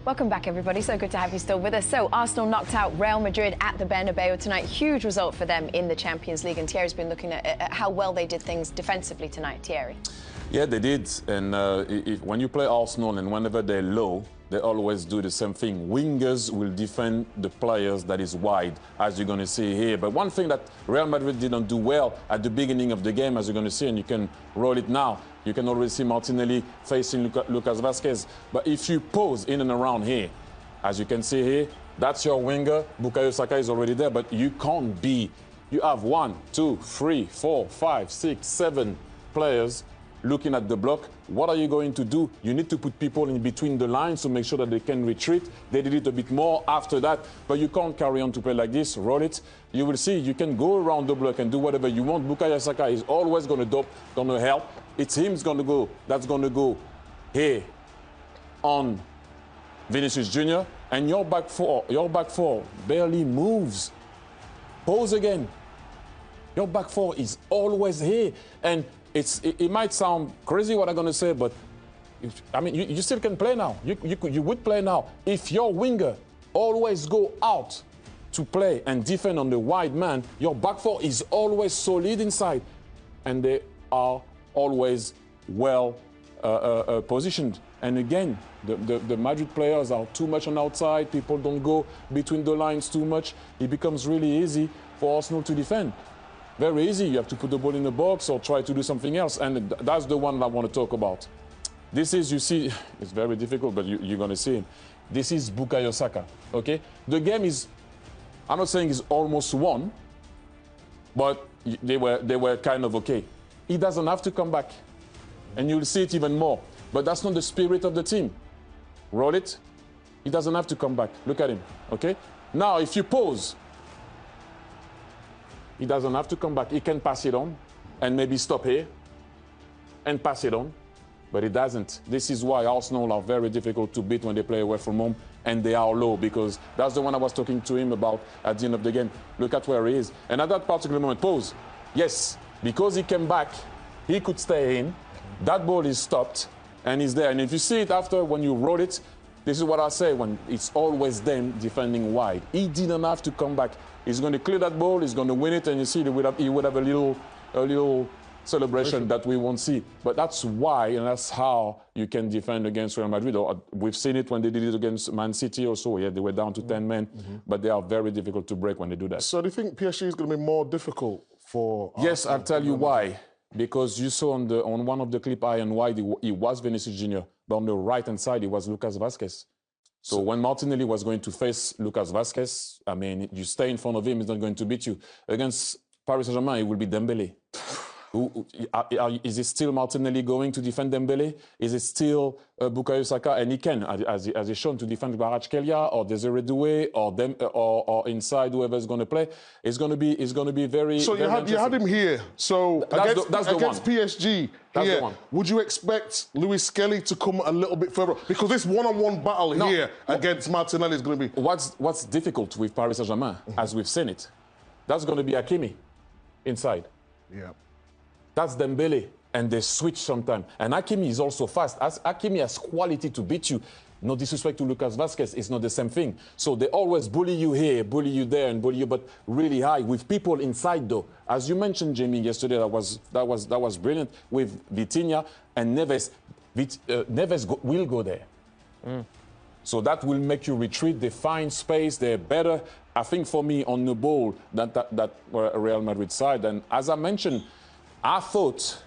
Welcome back, everybody. So good to have you still with us. So Arsenal knocked out Real Madrid at the Bernabeu tonight. Huge result for them in the Champions League. And Thierry's been looking at how well they did things defensively tonight. Thierry. Yeah, they did. And when you play Arsenal and whenever they're low, they always do the same thing. Wingers will defend the players that is wide, as you're going to see here. But one thing that Real Madrid didn't do well at the beginning of the game, as you're going to see, and you can roll it now, you can already see Martinelli facing Lucas Vazquez. But if you pose in and around here, as you can see here, that's your winger. Bukayo Saka is already there, but you can't be. You have 1, 2, 3, 4, 5, 6, 7 players looking at the block. What are you going to do? You need to put people in between the lines to make sure that they can retreat. They did it a bit more after that, but you can't carry on to play like this. Roll it. You will see you can go around the block and do whatever you want. Bukayo Saka is always going to help. It's him that's going to go here on Vinicius Jr. And your back four barely moves. Pose again. Your back four is always here. And it might sound crazy what I'm going to say, but you still can play now. You would play now. If your winger always go out to play and defend on the wide man, your back four is always solid inside. And they are always well positioned. And again, the Madrid players are too much on outside. People don't go between the lines too much. It becomes really easy for Arsenal to defend. Very easy. You have to put the ball in the box or try to do something else. And that's the one I want to talk about. This is, you see, it's very difficult, but you're going to see him. This is Bukayo Saka, okay? The game is, I'm not saying it's almost won, but they were kind of okay. He doesn't have to come back. And you'll see it even more. But that's not the spirit of the team. Roll it. He doesn't have to come back. Look at him, okay? Now, if you pose, he doesn't have to come back. He can pass it on and maybe stop here and pass it on, but he doesn't. This is why Arsenal are very difficult to beat when they play away from home, and they are low, because that's the one I was talking to him about at the end of the game. Look at where he is. And at that particular moment, pause. Yes, because he came back, he could stay in. That ball is stopped, and he's there. And if you see it after, when you roll it, this is what I say, when it's always them defending wide. He didn't have to come back. He's going to clear that ball, he's going to win it, and you see he would have a little celebration that we won't see. But that's why, and that's how you can defend against Real Madrid. We've seen it when they did it against Man City or so. Yeah, they were down to 10 men, but they are very difficult to break when they do that. So do you think PSG is going to be more difficult for Yes, I'll tell you why. Because you saw on one of the clip high and wide, he was Vinicius Jr., but on the right-hand side, it was Lucas Vazquez. So when Martinelli was going to face Lucas Vazquez, I mean, you stay in front of him, he's not going to beat you. Against Paris Saint-Germain, it will be Dembélé. Is it still Martinelli going to defend Dembélé? Is it still Bukayo Saka? And he can, as he's shown, to defend Kvaratskhelia or Desiré Doué or inside whoever's going to play. It's going to be very. So very you had him here. So against PSG, that's the one. Would you expect Luis Skelly to come a little bit further? Because this one-on-one battle here against Martinelli is going to be. What's difficult with Paris Saint-Germain, as we've seen it, that's going to be Hakimi inside. Yeah. That's Dembélé, and they switch sometimes. And Hakimi is also fast. As Hakimi has quality to beat you. No disrespect to Lucas Vazquez, it's not the same thing. So they always bully you here, bully you there, and bully you, but really high with people inside though. As you mentioned, Jamie, yesterday, that was brilliant with Vitinha and Neves. Neves will go there. So that will make you retreat. They find space. They're better, I think, for me, on the ball than that Real Madrid side. And as I mentioned, I thought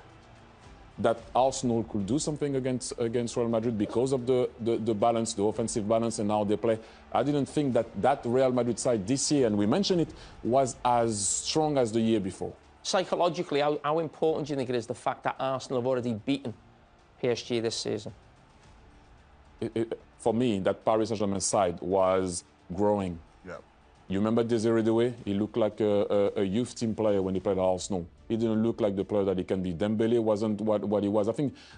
that Arsenal could do something against Real Madrid because of the balance, the offensive balance, and how they play. I didn't think that Real Madrid side this year, and we mentioned it, was as strong as the year before. Psychologically, how important do you think it is, the fact that Arsenal have already beaten PSG this season? For me, that Paris Saint-Germain side was growing. Yeah. You remember Desiré Doué? He looked like a youth team player when he played at Arsenal. He didn't look like the player that he can be. Dembélé wasn't what he was. I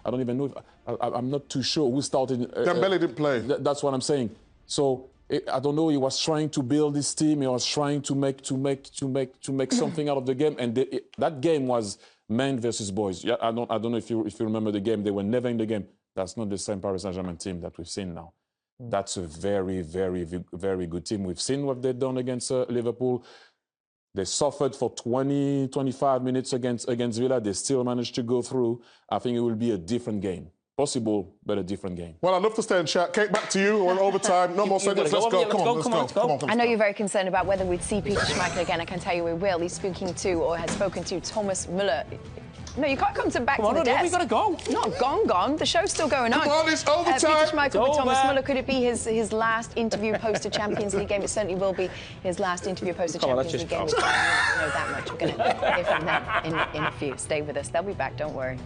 don't even know. I'm not too sure who started. Dembélé didn't play. That's what I'm saying. So I don't know. He was trying to build his team. He was trying to make something out of the game. And that game was men versus boys. Yeah, I don't know if you remember the game. They were never in the game. That's not the same Paris Saint-Germain team that we've seen now. That's a very, very, very good team. We've seen what they've done against Liverpool. They suffered for 20, 25 minutes against Villa. They still managed to go through. I think it will be a different game. Possible, but a different game. Well, I'd love to stay and chat. Kate, back to you. We're in overtime. No more seconds. Let's go. Come on. I know you're very concerned about whether we'd see Peter Schmeichel again. I can tell you we will. He's speaking to, or has spoken to, Thomas Müller. No, you can't come back to the desk. We've got to go. Not gone. The show's still going on. Come on, it's overtime. Peter Schmeichel with Thomas Müller. Could it be his last interview post a Champions League game? It certainly will be his last interview post a Champions League game. We don't know that much. We're going to hear from them in a few. Stay with us. They'll be back. Don't worry.